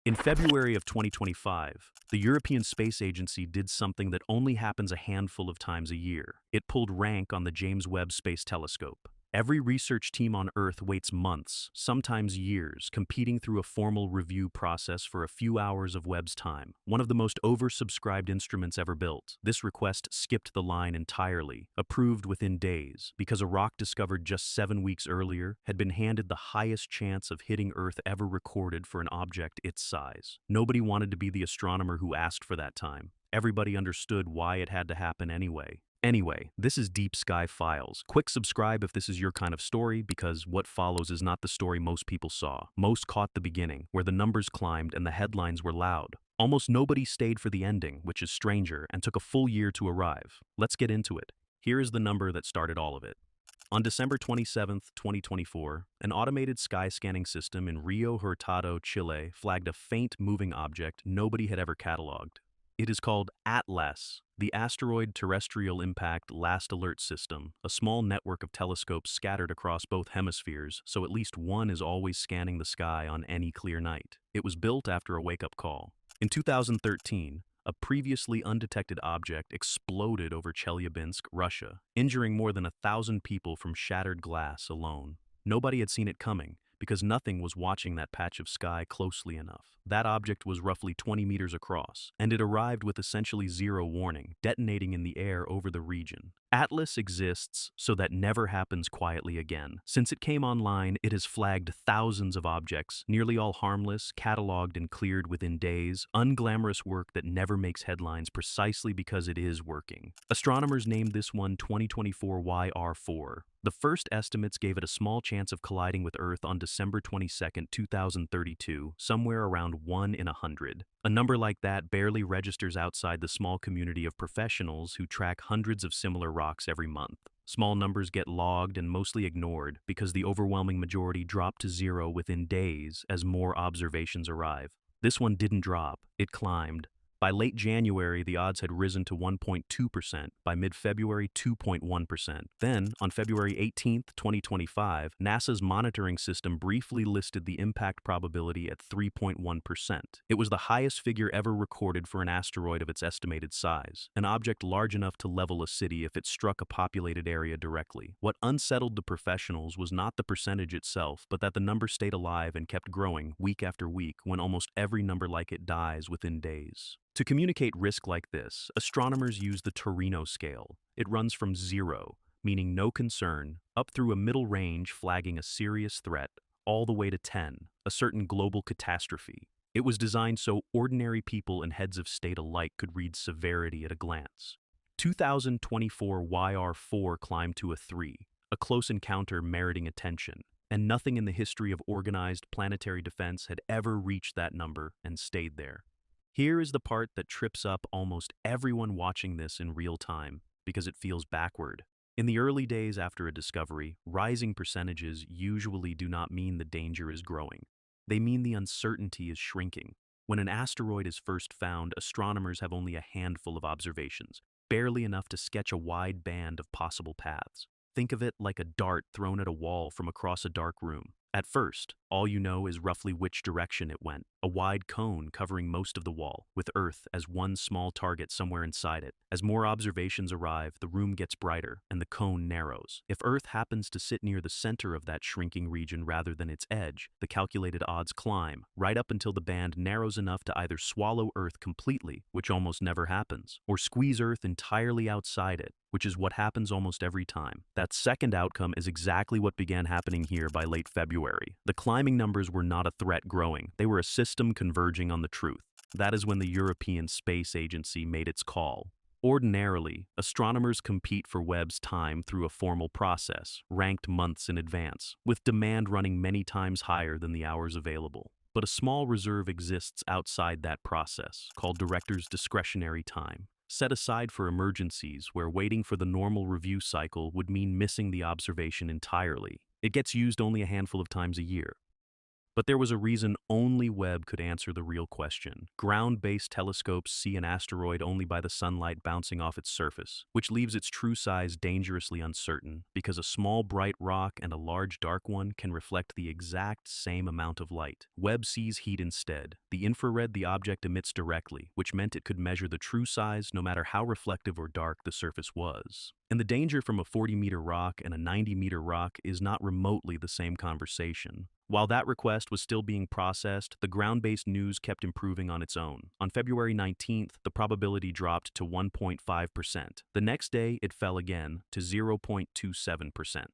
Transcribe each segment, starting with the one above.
In February of 2025, the European Space Agency did something that only happens a handful of times a year. It pulled rank on the James Webb Space Telescope. Every research team on Earth waits months, sometimes years, competing through a formal review process for a few hours of Webb's time, one of the most oversubscribed instruments ever built. This request skipped the line entirely, approved within days, because a rock discovered just 7 weeks earlier had been handed the highest chance of hitting Earth ever recorded for an object its size. Nobody wanted to be the astronomer who asked for that time. Everybody understood why it had to happen anyway. Anyway, this is Deep Sky Files. Quick subscribe if this is your kind of story, because what follows is not the story most people saw. Most caught the beginning, where the numbers climbed and the headlines were loud. Almost nobody stayed for the ending, which is stranger, and took a full year to arrive. Let's get into it. Here is the number that started all of it. On December 27, 2024, an automated sky scanning system in Rio Hurtado, Chile, flagged a faint moving object nobody had ever cataloged. It is called ATLAS, the Asteroid Terrestrial Impact Last Alert System, a small network of telescopes scattered across both hemispheres, so at least one is always scanning the sky on any clear night. It was built after a wake-up call. In 2013, a previously undetected object exploded over Chelyabinsk, Russia, injuring more than 1,000 people from shattered glass alone. Nobody had seen it coming, because nothing was watching that patch of sky closely enough. That object was roughly 20 meters across, and it arrived with essentially zero warning, detonating in the air over the region. Atlas exists so that never happens quietly again. Since it came online, it has flagged thousands of objects, nearly all harmless, cataloged and cleared within days, unglamorous work that never makes headlines precisely because it is working. Astronomers named this one 2024 YR4. The first estimates gave it a small chance of colliding with Earth on December 22, 2032, somewhere around 1 in 100. A number like that barely registers outside the small community of professionals who track hundreds of similar rocks every month. Small numbers get logged and mostly ignored because the overwhelming majority drop to zero within days as more observations arrive. This one didn't drop, it climbed. By late January, the odds had risen to 1.2%, by mid-February 2.1%. Then, on February 18, 2025, NASA's monitoring system briefly listed the impact probability at 3.1%. It was the highest figure ever recorded for an asteroid of its estimated size, an object large enough to level a city if it struck a populated area directly. What unsettled the professionals was not the percentage itself, but that the number stayed alive and kept growing week after week when almost every number like it dies within days. To communicate risk like this, astronomers use the Torino scale. It runs from 0, meaning no concern, up through a middle range flagging a serious threat, all the way to 10, a certain global catastrophe. It was designed so ordinary people and heads of state alike could read severity at a glance. 2024 YR4 climbed to a 3, a close encounter meriting attention, and nothing in the history of organized planetary defense had ever reached that number and stayed there. Here is the part that trips up almost everyone watching this in real time, because it feels backward. In the early days after a discovery, rising percentages usually do not mean the danger is growing. They mean the uncertainty is shrinking. When an asteroid is first found, astronomers have only a handful of observations, barely enough to sketch a wide band of possible paths. Think of it like a dart thrown at a wall from across a dark room. At first, all you know is roughly which direction it went, a wide cone covering most of the wall, with Earth as one small target somewhere inside it. As more observations arrive, the room gets brighter, and the cone narrows. If Earth happens to sit near the center of that shrinking region rather than its edge, the calculated odds climb, right up until the band narrows enough to either swallow Earth completely, which almost never happens, or squeeze Earth entirely outside it, which is what happens almost every time. That second outcome is exactly what began happening here by late February. The climbing numbers were not a threat growing, they were a system converging on the truth. That is when the European Space Agency made its call. Ordinarily, astronomers compete for Webb's time through a formal process, ranked months in advance, with demand running many times higher than the hours available. But a small reserve exists outside that process, called director's discretionary time, set aside for emergencies where waiting for the normal review cycle would mean missing the observation entirely. It gets used only a handful of times a year. But there was a reason only Webb could answer the real question. Ground-based telescopes see an asteroid only by the sunlight bouncing off its surface, which leaves its true size dangerously uncertain, because a small bright rock and a large dark one can reflect the exact same amount of light. Webb sees heat instead, the infrared the object emits directly, which meant it could measure the true size no matter how reflective or dark the surface was. And the danger from a 40-meter rock and a 90-meter rock is not remotely the same conversation. While that request was still being processed, the ground-based news kept improving on its own. On February 19th, the probability dropped to 1.5%. The next day, it fell again to 0.27%.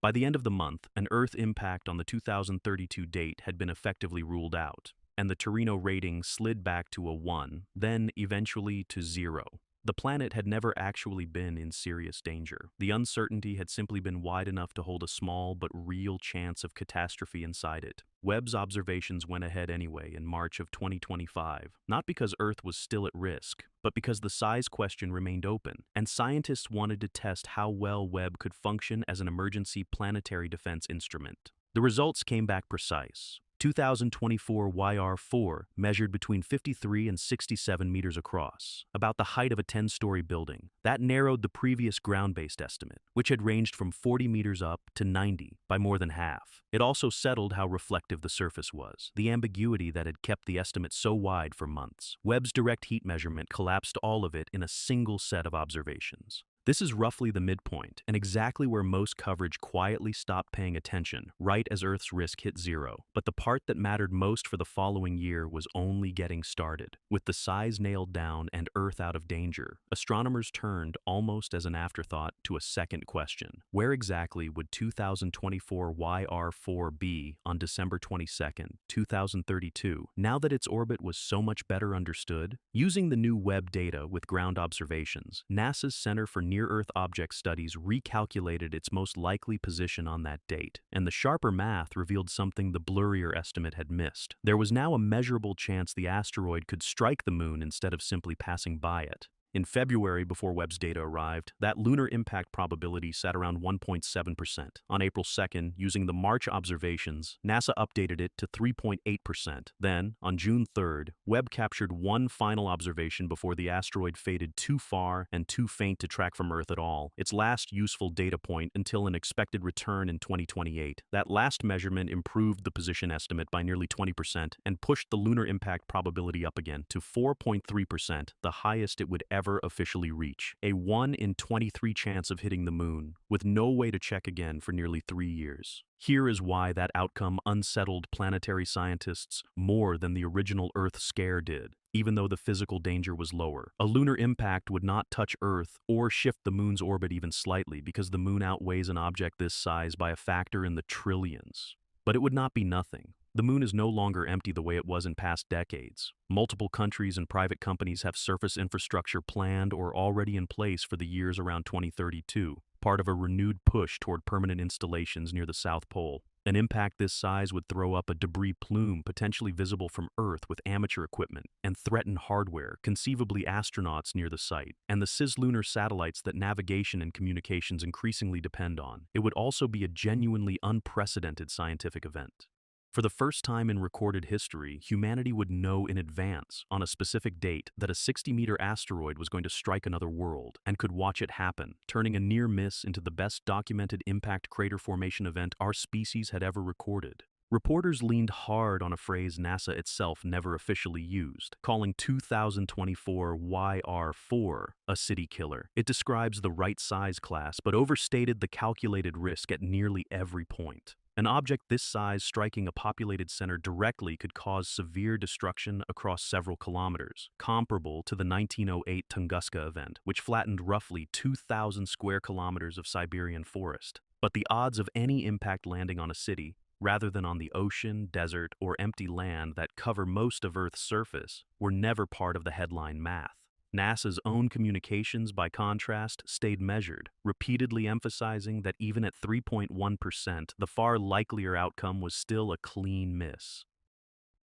By the end of the month, an Earth impact on the 2032 date had been effectively ruled out, and the Torino rating slid back to a 1, then eventually to 0. The planet had never actually been in serious danger. The uncertainty had simply been wide enough to hold a small but real chance of catastrophe inside it. Webb's observations went ahead anyway in March of 2025, not because Earth was still at risk, but because the size question remained open, and scientists wanted to test how well Webb could function as an emergency planetary defense instrument. The results came back precise. 2024 YR4 measured between 53 and 67 meters across, about the height of a 10-story building. That narrowed the previous ground-based estimate, which had ranged from 40 meters up to 90, by more than half. It also settled how reflective the surface was, the ambiguity that had kept the estimate so wide for months. Webb's direct heat measurement collapsed all of it in a single set of observations. This is roughly the midpoint, and exactly where most coverage quietly stopped paying attention, right as Earth's risk hit 0. But the part that mattered most for the following year was only getting started. With the size nailed down and Earth out of danger, astronomers turned, almost as an afterthought, to a second question. Where exactly would 2024 YR4 be on December 22, 2032, now that its orbit was so much better understood? Using the new Webb data with ground observations, NASA's Center for Near-Earth Object Studies recalculated its most likely position on that date, and the sharper math revealed something the blurrier estimate had missed. There was now a measurable chance the asteroid could strike the moon instead of simply passing by it. In February, before Webb's data arrived, that lunar impact probability sat around 1.7%. On April 2nd, using the March observations, NASA updated it to 3.8%. Then, on June 3rd, Webb captured one final observation before the asteroid faded too far and too faint to track from Earth at all, its last useful data point until an expected return in 2028. That last measurement improved the position estimate by nearly 20% and pushed the lunar impact probability up again to 4.3%, the highest it would ever officially reach. A 1 in 23 chance of hitting the moon, with no way to check again for nearly 3 years. Here is why that outcome unsettled planetary scientists more than the original Earth scare did. Even though the physical danger was lower, a lunar impact would not touch Earth or shift the moon's orbit even slightly, because the moon outweighs an object this size by a factor in the trillions. But it would not be nothing. The moon is no longer empty the way it was in past decades. Multiple countries and private companies have surface infrastructure planned or already in place for the years around 2032, part of a renewed push toward permanent installations near the South Pole. An impact this size would throw up a debris plume potentially visible from Earth with amateur equipment and threaten hardware, conceivably astronauts near the site, and the cislunar satellites that navigation and communications increasingly depend on. It would also be a genuinely unprecedented scientific event. For the first time in recorded history, humanity would know in advance, on a specific date, that a 60-meter asteroid was going to strike another world, and could watch it happen, turning a near miss into the best documented impact crater formation event our species had ever recorded. Reporters leaned hard on a phrase NASA itself never officially used, calling 2024 YR4 a city killer. It describes the right size class, but overstated the calculated risk at nearly every point. An object this size striking a populated center directly could cause severe destruction across several kilometers, comparable to the 1908 Tunguska event, which flattened roughly 2,000 square kilometers of Siberian forest. But the odds of any impact landing on a city, rather than on the ocean, desert, or empty land that cover most of Earth's surface, were never part of the headline math. NASA's own communications, by contrast, stayed measured, repeatedly emphasizing that even at 3.1%, the far likelier outcome was still a clean miss.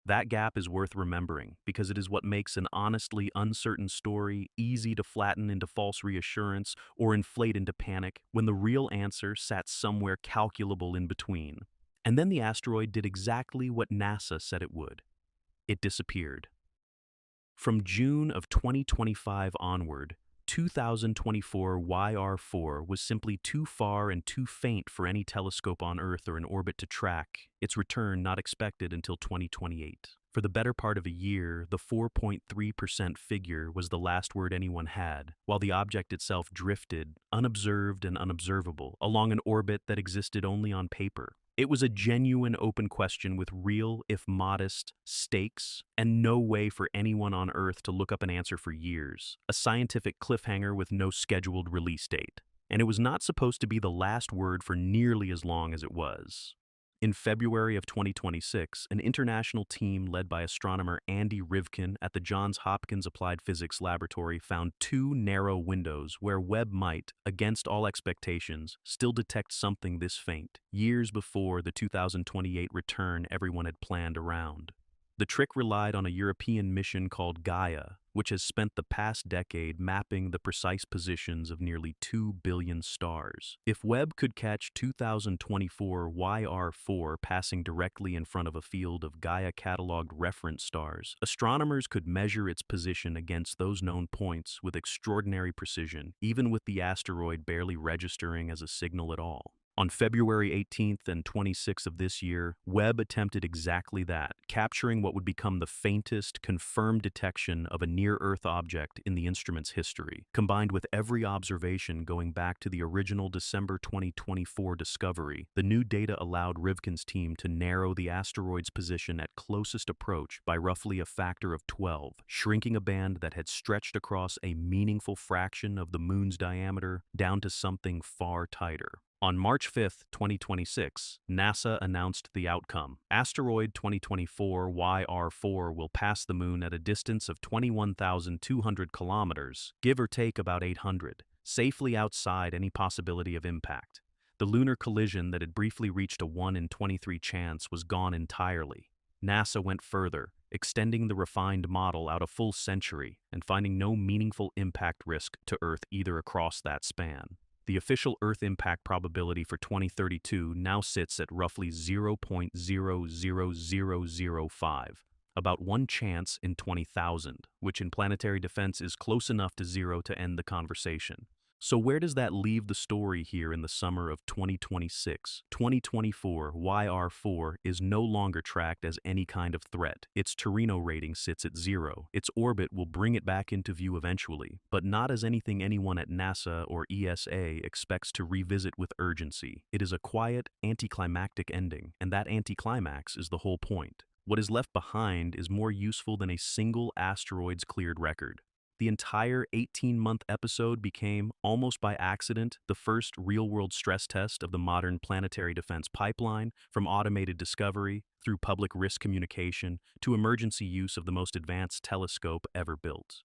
That gap is worth remembering, because it is what makes an honestly uncertain story easy to flatten into false reassurance or inflate into panic, when the real answer sat somewhere calculable in between. And then the asteroid did exactly what NASA said it would. It disappeared. From June of 2025 onward, 2024 YR4 was simply too far and too faint for any telescope on Earth or in orbit to track, its return not expected until 2028. For the better part of a year, the 4.3% figure was the last word anyone had, while the object itself drifted, unobserved and unobservable, along an orbit that existed only on paper. It was a genuine open question with real, if modest, stakes, and no way for anyone on Earth to look up an answer for years. A scientific cliffhanger with no scheduled release date. And it was not supposed to be the last word for nearly as long as it was. In February of 2026, an international team led by astronomer Andy Rivkin at the Johns Hopkins Applied Physics Laboratory found two narrow windows where Webb might, against all expectations, still detect something this faint, years before the 2028 return everyone had planned around. The trick relied on a European mission called Gaia, which has spent the past decade mapping the precise positions of nearly 2 billion stars. If Webb could catch 2024 YR4 passing directly in front of a field of Gaia-cataloged reference stars, astronomers could measure its position against those known points with extraordinary precision, even with the asteroid barely registering as a signal at all. On February 18th and 26th of this year, Webb attempted exactly that, capturing what would become the faintest, confirmed detection of a near-Earth object in the instrument's history. Combined with every observation going back to the original December 2024 discovery, the new data allowed Rivkin's team to narrow the asteroid's position at closest approach by roughly a factor of 12, shrinking a band that had stretched across a meaningful fraction of the Moon's diameter down to something far tighter. On March 5, 2026, NASA announced the outcome. Asteroid 2024 YR4 will pass the Moon at a distance of 21,200 kilometers, give or take about 800, safely outside any possibility of impact. The lunar collision that had briefly reached a 1 in 23 chance was gone entirely. NASA went further, extending the refined model out a full century and finding no meaningful impact risk to Earth either across that span. The official Earth impact probability for 2032 now sits at roughly 0.00005, about one chance in 20,000, which in planetary defense is close enough to zero to end the conversation. So where does that leave the story here in the summer of 2026? 2024 YR4 is no longer tracked as any kind of threat. Its Torino rating sits at 0. Its orbit will bring it back into view eventually, but not as anything anyone at NASA or ESA expects to revisit with urgency. It is a quiet, anticlimactic ending, and that anticlimax is the whole point. What is left behind is more useful than a single asteroid's cleared record. The entire 18-month episode became, almost by accident, the first real-world stress test of the modern planetary defense pipeline, from automated discovery, through public risk communication, to emergency use of the most advanced telescope ever built.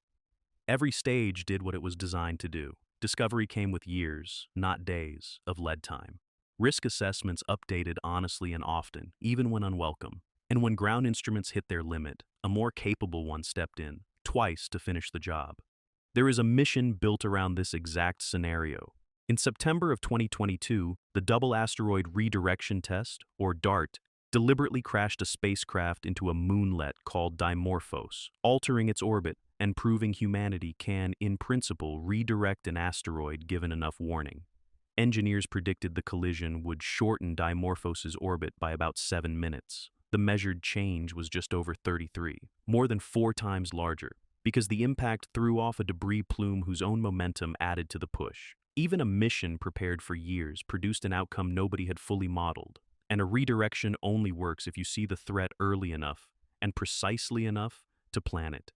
Every stage did what it was designed to do. Discovery came with years, not days, of lead time. Risk assessments updated honestly and often, even when unwelcome. And when ground instruments hit their limit, a more capable one stepped in, twice to finish the job. There is a mission built around this exact scenario. In September of 2022, the Double Asteroid Redirection Test, or DART, deliberately crashed a spacecraft into a moonlet called Dimorphos, altering its orbit and proving humanity can, in principle, redirect an asteroid given enough warning. Engineers predicted the collision would shorten Dimorphos's orbit by about 7 minutes. The measured change was just over 33, more than 4 times larger, because the impact threw off a debris plume whose own momentum added to the push. Even a mission prepared for years produced an outcome nobody had fully modeled, and a redirection only works if you see the threat early enough and precisely enough to plan it.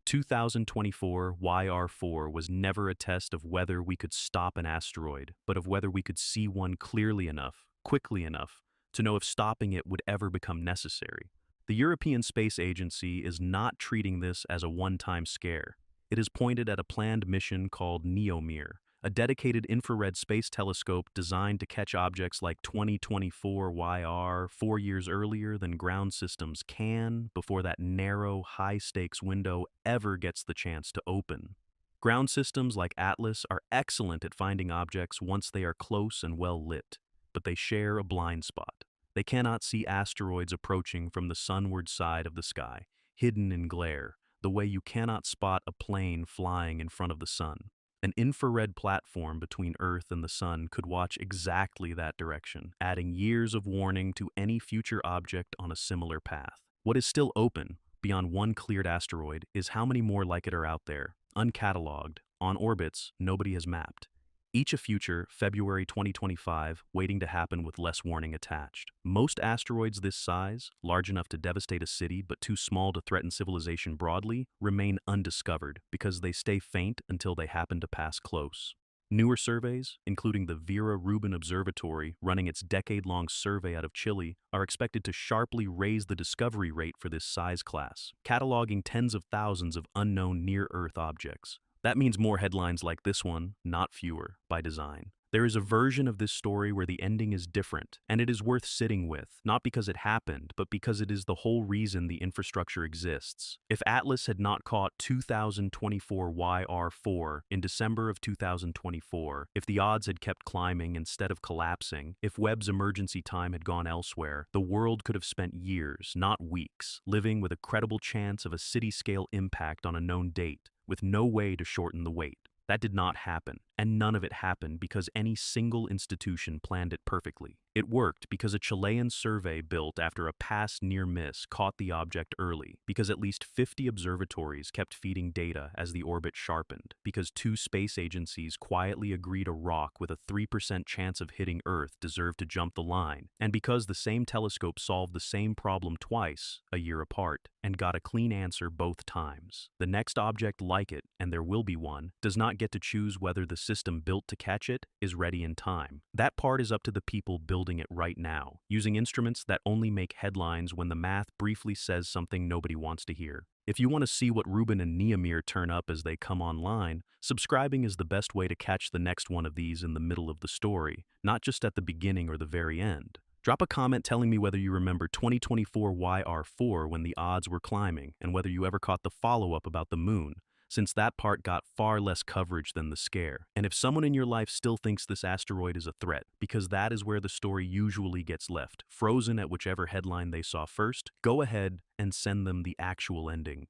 2024 YR4 was never a test of whether we could stop an asteroid, but of whether we could see one clearly enough, quickly enough, to know if stopping it would ever become necessary. The European Space Agency is not treating this as a one-time scare. It is pointed at a planned mission called NEOMIR, a dedicated infrared space telescope designed to catch objects like 2024 YR 4 years earlier than ground systems can before that narrow, high-stakes window ever gets the chance to open. Ground systems like Atlas are excellent at finding objects once they are close and well lit, but they share a blind spot. They cannot see asteroids approaching from the sunward side of the sky, hidden in glare, the way you cannot spot a plane flying in front of the sun. An infrared platform between Earth and the sun could watch exactly that direction, adding years of warning to any future object on a similar path. What is still open, beyond one cleared asteroid, is how many more like it are out there, uncatalogued, on orbits nobody has mapped. Each a future, February 2025, waiting to happen with less warning attached. Most asteroids this size, large enough to devastate a city but too small to threaten civilization broadly, remain undiscovered because they stay faint until they happen to pass close. Newer surveys, including the Vera Rubin Observatory running its decade-long survey out of Chile, are expected to sharply raise the discovery rate for this size class, cataloging tens of thousands of unknown near-Earth objects. That means more headlines like this one, not fewer, by design. There is a version of this story where the ending is different, and it is worth sitting with, not because it happened, but because it is the whole reason the infrastructure exists. If Atlas had not caught 2024 YR4 in December of 2024, if the odds had kept climbing instead of collapsing, if Webb's emergency time had gone elsewhere, the world could have spent years, not weeks, living with a credible chance of a city-scale impact on a known date, with no way to shorten the wait. That did not happen, and none of it happened because any single institution planned it perfectly. It worked because a Chilean survey built after a past near-miss caught the object early, because at least 50 observatories kept feeding data as the orbit sharpened, because 2 space agencies quietly agreed a rock with a 3% chance of hitting Earth deserved to jump the line, and because the same telescope solved the same problem twice, a year apart, and got a clean answer both times. The next object like it, and there will be one, does not get to choose whether the system built to catch it is ready in time. That part is up to the people building it right now, using instruments that only make headlines when the math briefly says something nobody wants to hear. If you want to see what Rubin and Niemeyer turn up as they come online, subscribing is the best way to catch the next one of these in the middle of the story, not just at the beginning or the very end. Drop a comment telling me whether you remember 2024 YR4 when the odds were climbing, and whether you ever caught the follow-up about the moon, since that part got far less coverage than the scare. And if someone in your life still thinks this asteroid is a threat, because that is where the story usually gets left, frozen at whichever headline they saw first, go ahead and send them the actual ending.